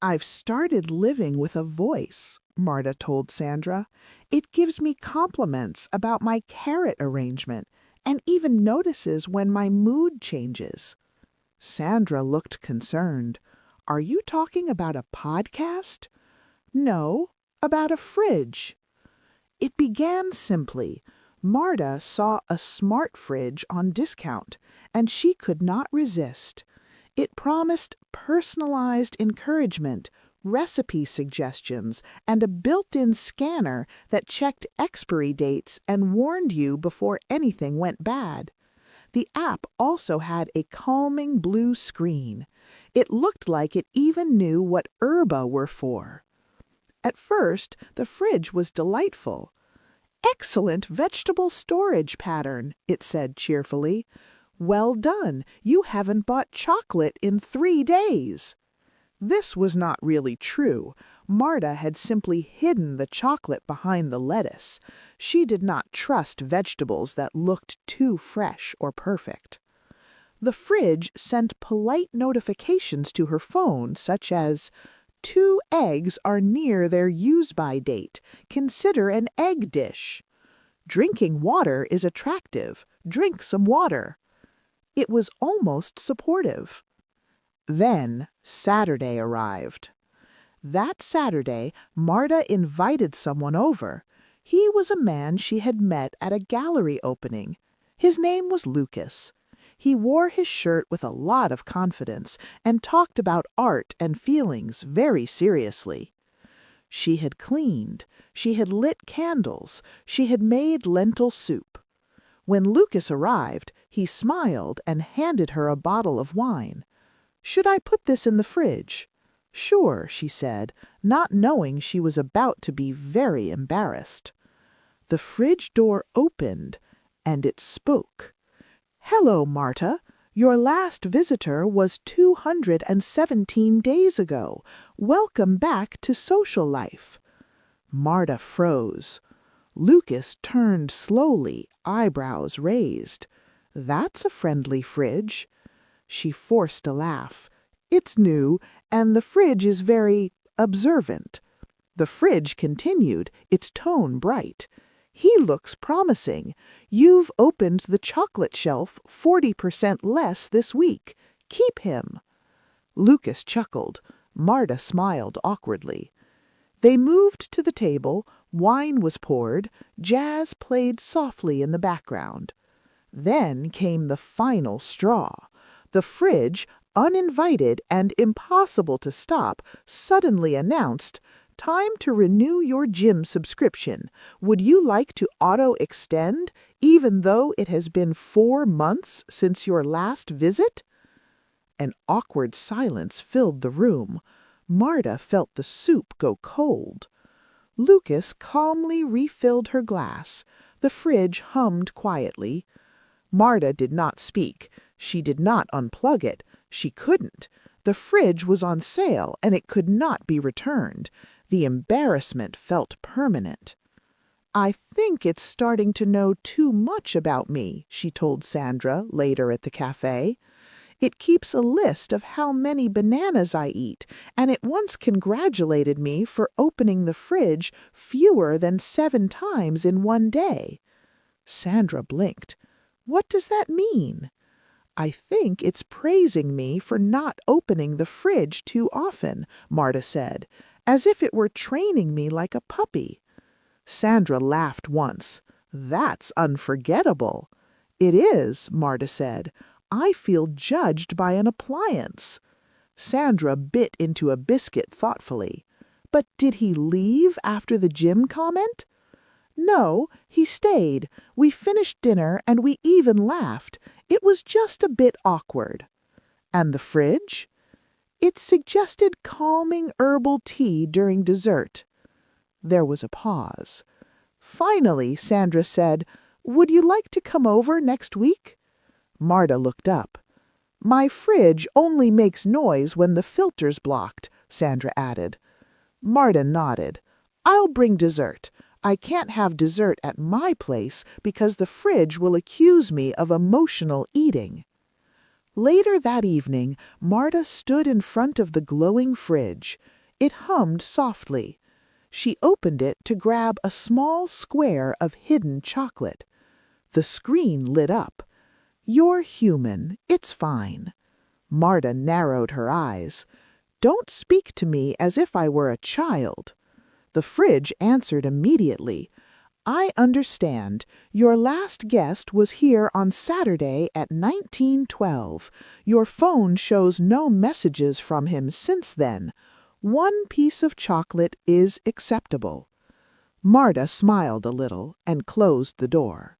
I've started living with a voice, Marta told Sandra. It gives me compliments about my carrot arrangement and even notices when my mood changes. Sandra looked concerned. Are you talking about a podcast? No, about a fridge. It began simply. Marta saw a smart fridge on discount, and she could not resist. It promised personalized encouragement, recipe suggestions, and a built-in scanner that checked expiry dates and warned you before anything went bad. The app also had a calming blue screen. It looked like it even knew what herba were for. At first, the fridge was delightful. Excellent vegetable storage pattern, it said cheerfully. Well done, you haven't bought chocolate in 3 days. This was not really true. Marta had simply hidden the chocolate behind the lettuce. She did not trust vegetables that looked too fresh or perfect. The fridge sent polite notifications to her phone, such as, 2 eggs are near their use-by date. Consider an egg dish. Drinking water is attractive. Drink some water. It was almost supportive. Then Saturday arrived. That Saturday, Marta invited someone over. He was a man she had met at a gallery opening. His name was Lucas. He wore his shirt with a lot of confidence and talked about art and feelings very seriously. She had cleaned. She had lit candles. She had made lentil soup. When Lucas arrived, he smiled and handed her a bottle of wine. Should I put this in the fridge? Sure, she said, not knowing she was about to be very embarrassed. The fridge door opened, and it spoke. Hello, Marta. Your last visitor was 217 days ago. Welcome back to social life. Marta froze. Lucas turned slowly, eyebrows raised. That's a friendly fridge. She forced a laugh. It's new, and the fridge is very observant. The fridge continued, its tone bright. He looks promising. You've opened the chocolate shelf 40% less this week. Keep him. Lucas chuckled. Marta smiled awkwardly. They moved to the table, wine was poured, jazz played softly in the background. Then came the final straw. The fridge, uninvited and impossible to stop, suddenly announced, "Time to renew your gym subscription. Would you like to auto-extend, even though it has been 4 months since your last visit?" An awkward silence filled the room. Marta felt the soup go cold. Lucas calmly refilled her glass. The fridge hummed quietly. Marta did not speak. She did not unplug it. She couldn't. The fridge was on sale, and it could not be returned. The embarrassment felt permanent. I think it's starting to know too much about me, she told Sandra later at the cafe. It keeps a list of how many bananas I eat, and it once congratulated me for opening the fridge fewer than 7 times in one day. Sandra blinked. What does that mean? I think it's praising me for not opening the fridge too often, Marta said, as if it were training me like a puppy. Sandra laughed once. That's unforgettable. It is, Marta said. I feel judged by an appliance. Sandra bit into a biscuit thoughtfully. But did he leave after the gym comment? No, he stayed. We finished dinner and we even laughed. It was just a bit awkward. And the fridge? It suggested calming herbal tea during dessert. There was a pause. Finally, Sandra said, Would you like to come over next week? Marta looked up. My fridge only makes noise when the filter's blocked, Sandra added. Marta nodded. I'll bring dessert. I can't have dessert at my place because the fridge will accuse me of emotional eating. Later that evening, Marta stood in front of the glowing fridge. It hummed softly. She opened it to grab a small square of hidden chocolate. The screen lit up. "You're human. It's fine." Marta narrowed her eyes. "Don't speak to me as if I were a child." The fridge answered immediately. "I understand. Your last guest was here on Saturday at 19:12. Your phone shows no messages from him since then. One piece of chocolate is acceptable." Marta smiled a little and closed the door.